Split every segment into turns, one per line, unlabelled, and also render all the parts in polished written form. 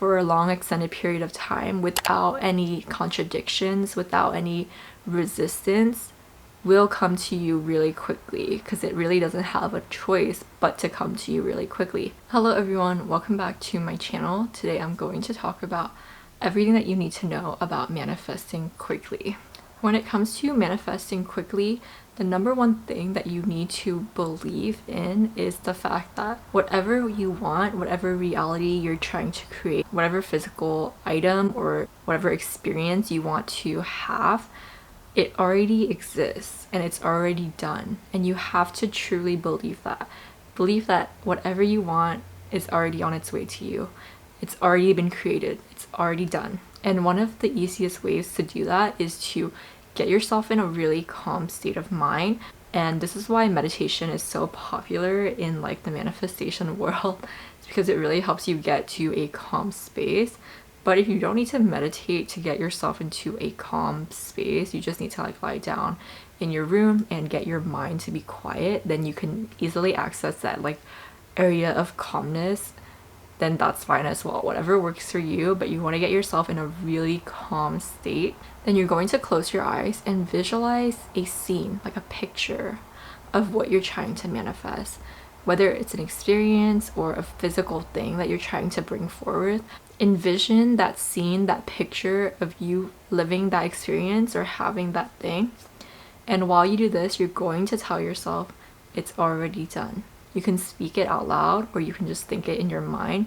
for a long extended period of time without any contradictions, without any resistance, will come to you really quickly, because it really doesn't have a choice but to come to you really quickly. Hello everyone, welcome back to my channel. Today I'm going to talk about everything that you need to know about manifesting quickly. When it comes to manifesting quickly, the number one thing that you need to believe in is the fact that whatever you want, whatever reality you're trying to create, whatever physical item or whatever experience you want to have, it already exists and it's already done. And you have to truly believe that. Believe that whatever you want is already on its way to you. It's already been created. It's already done. And one of the easiest ways to do that is to get yourself in a really calm state of mind. And this is why meditation is so popular in like the manifestation world. It's because it really helps you get to a calm space. But if you don't need to meditate to get yourself into a calm space, you just need to like lie down in your room and get your mind to be quiet, then you can easily access that like area of calmness. Then that's fine as well, whatever works for you. But you want to get yourself in a really calm state. Then you're going to close your eyes and visualize a scene, like a picture of what you're trying to manifest. Whether it's an experience or a physical thing that you're trying to bring forward, envision that scene, that picture of you living that experience or having that thing. And while you do this, you're going to tell yourself it's already done. You can speak it out loud or you can just think it in your mind.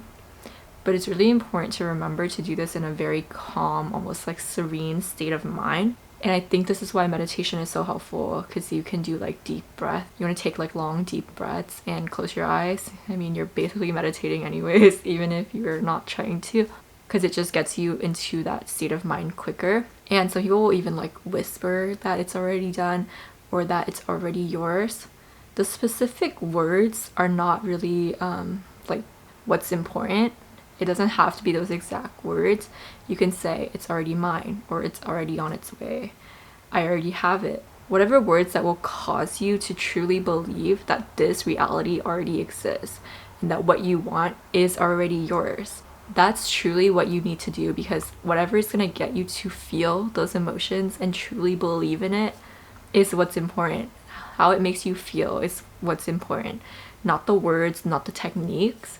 But it's really important to remember to do this in a very calm, almost like serene state of mind. And I think this is why meditation is so helpful, because you can do like deep breath. You want to take like long deep breaths and close your eyes. I mean, you're basically meditating anyways, even if you're not trying to, because it just gets you into that state of mind quicker. And so people will even like whisper that it's already done or that it's already yours. The specific words are not really like what's important. It doesn't have to be those exact words. You can say it's already mine or it's already on its way. I already have it. Whatever words that will cause you to truly believe that this reality already exists and that what you want is already yours. That's truly what you need to do, because whatever is going to get you to feel those emotions and truly believe in it is what's important. How it makes you feel is what's important. Not the words, not the techniques.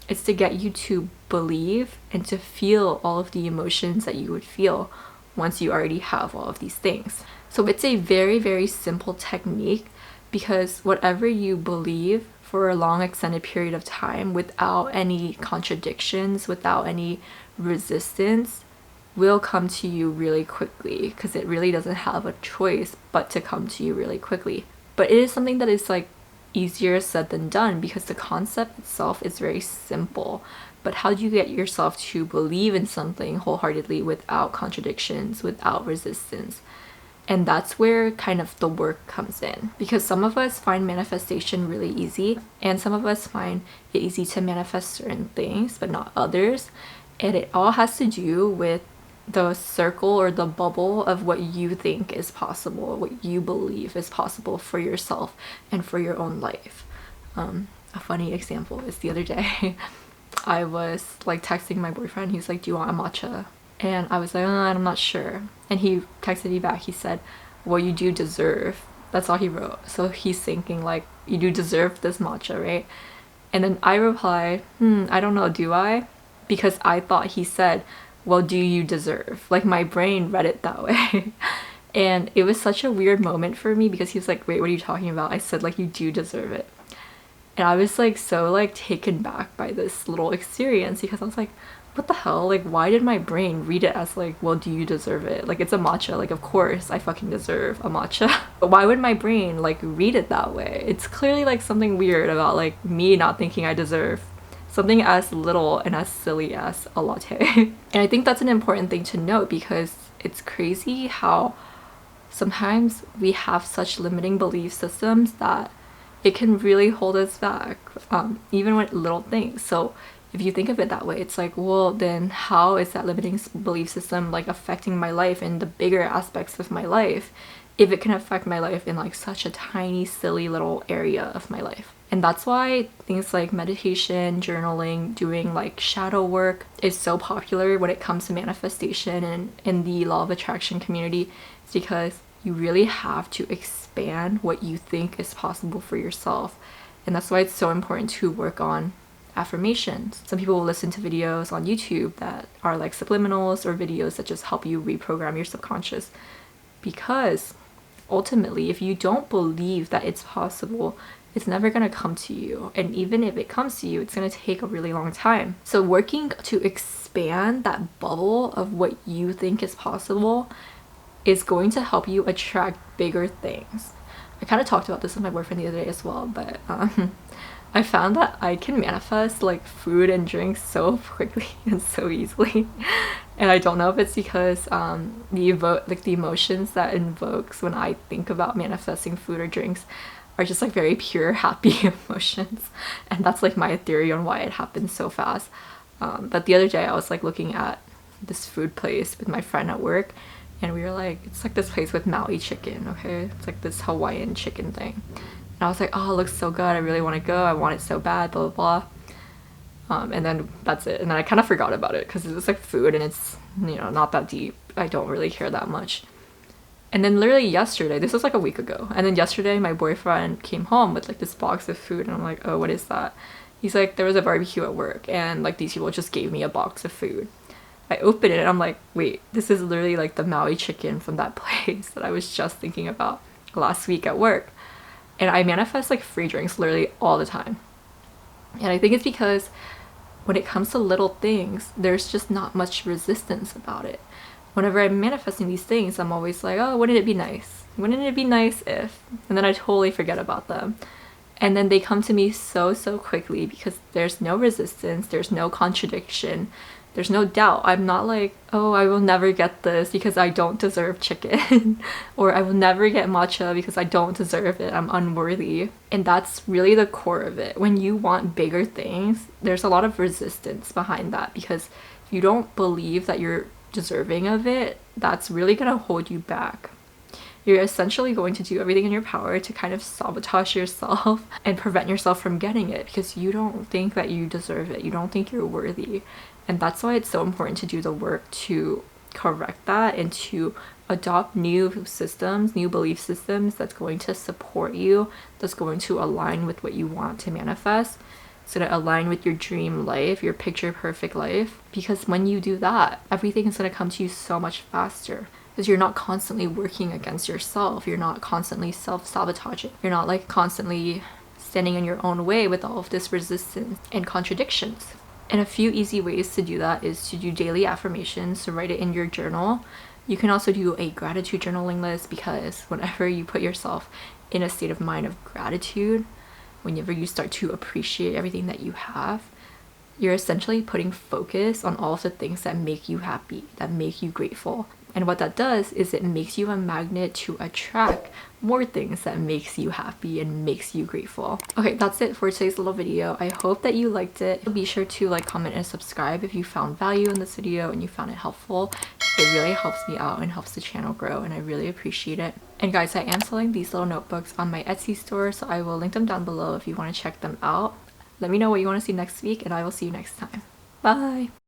It's to get you to believe and to feel all of the emotions that you would feel once you already have all of these things. So it's a very, very simple technique, because whatever you believe for a long extended period of time without any contradictions, without any resistance, will come to you really quickly, because it really doesn't have a choice but to come to you really quickly. But it is something that is like easier said than done, because the concept itself is very simple. But how do you get yourself to believe in something wholeheartedly without contradictions, without resistance? And that's where kind of the work comes in, because some of us find manifestation really easy and some of us find it easy to manifest certain things but not others. And it all has to do with the circle or the bubble of what you think is possible, what you believe is possible for yourself and for your own life. A funny example is the other day I was like texting my boyfriend. He was like, do you want a matcha? And I was like, I'm not sure. And he texted me back. He said, well, you do deserve. That's all he wrote. So he's thinking like, you do deserve this matcha, right? And then I replied, I don't know, do I? Because I thought he said, well, do you deserve? Like my brain read it that way. And it was such a weird moment for me, because he was like, wait, what are you talking about? I said like, you do deserve it. And I was like so like taken back by this little experience, because I was like, what the hell? Like, why did my brain read it as like, well, do you deserve it? Like, it's a matcha. Like, of course I fucking deserve a matcha. But why would my brain like read it that way? It's clearly like something weird about like me not thinking I deserve something as little and as silly as a latte. And I think that's an important thing to note, because it's crazy how sometimes we have such limiting belief systems that it can really hold us back, even with little things. So if you think of it that way, it's like, well, then how is that limiting belief system like affecting my life in the bigger aspects of my life, if it can affect my life in like such a tiny, silly little area of my life? And that's why things like meditation, journaling, doing like shadow work is so popular when it comes to manifestation and in the law of attraction community. It's because you really have to expand what you think is possible for yourself. And that's why it's so important to work on affirmations. Some people will listen to videos on YouTube that are like subliminals or videos that just help you reprogram your subconscious, because ultimately if you don't believe that it's possible, it's never going to come to you. And even if it comes to you, it's going to take a really long time. So working to expand that bubble of what you think is possible is going to help you attract bigger things. I kind of talked about this with my boyfriend the other day as well, but I found that I can manifest like food and drinks so quickly and so easily. And I don't know if it's because the emotions that invokes when I think about manifesting food or drinks are just like very pure happy emotions, and that's like my theory on why it happens so fast. But the other day I was like looking at this food place with my friend at work, and we were like, it's like this place with Maui chicken, okay? It's like this Hawaiian chicken thing. And I was like, oh, it looks so good, I really want to go, I want it so bad, blah blah blah. And then that's it. And then I kind of forgot about it because it's like food and it's, you know, not that deep. I don't really care that much. And then literally yesterday, this was like a week ago, and then yesterday my boyfriend came home with like this box of food, and I'm like, oh, what is that? He's like, there was a barbecue at work and like these people just gave me a box of food. I opened it and I'm like, wait, this is literally like the Maui chicken from that place that I was just thinking about last week at work. And I manifest like free drinks literally all the time. And I think it's because when it comes to little things, there's just not much resistance about it. Whenever I'm manifesting these things, I'm always like, oh, wouldn't it be nice? Wouldn't it be nice if? And then I totally forget about them. And then they come to me so quickly because there's no resistance, there's no contradiction, there's no doubt. I'm not like, oh, I will never get this because I don't deserve chicken. Or I will never get matcha because I don't deserve it, I'm unworthy. And that's really the core of it. When you want bigger things, there's a lot of resistance behind that, because if you don't believe that you're deserving of it, that's really gonna hold you back. You're essentially going to do everything in your power to kind of sabotage yourself and prevent yourself from getting it because you don't think that you deserve it. You don't think you're worthy. And that's why it's so important to do the work to correct that and to adopt new systems, new belief systems that's going to support you, that's going to align with what you want to manifest. So to align with your dream life, your picture perfect life. Because when you do that, everything is going to come to you so much faster. Because you're not constantly working against yourself. You're not constantly self-sabotaging. You're not like constantly standing in your own way with all of this resistance and contradictions. And a few easy ways to do that is to do daily affirmations, to write it in your journal. You can also do a gratitude journaling list, because whenever you put yourself in a state of mind of gratitude, whenever you start to appreciate everything that you have, you're essentially putting focus on all of the things that make you happy, that make you grateful. And what that does is it makes you a magnet to attract more things that makes you happy and makes you grateful. Okay, that's it for today's little video. I hope that you liked it. Be sure to like, comment, and subscribe if you found value in this video and you found it helpful. It really helps me out and helps the channel grow, and I really appreciate it. And guys, I am selling these little notebooks on my Etsy store, so I will link them down below if you want to check them out. Let me know what you want to see next week, and I will see you next time. Bye!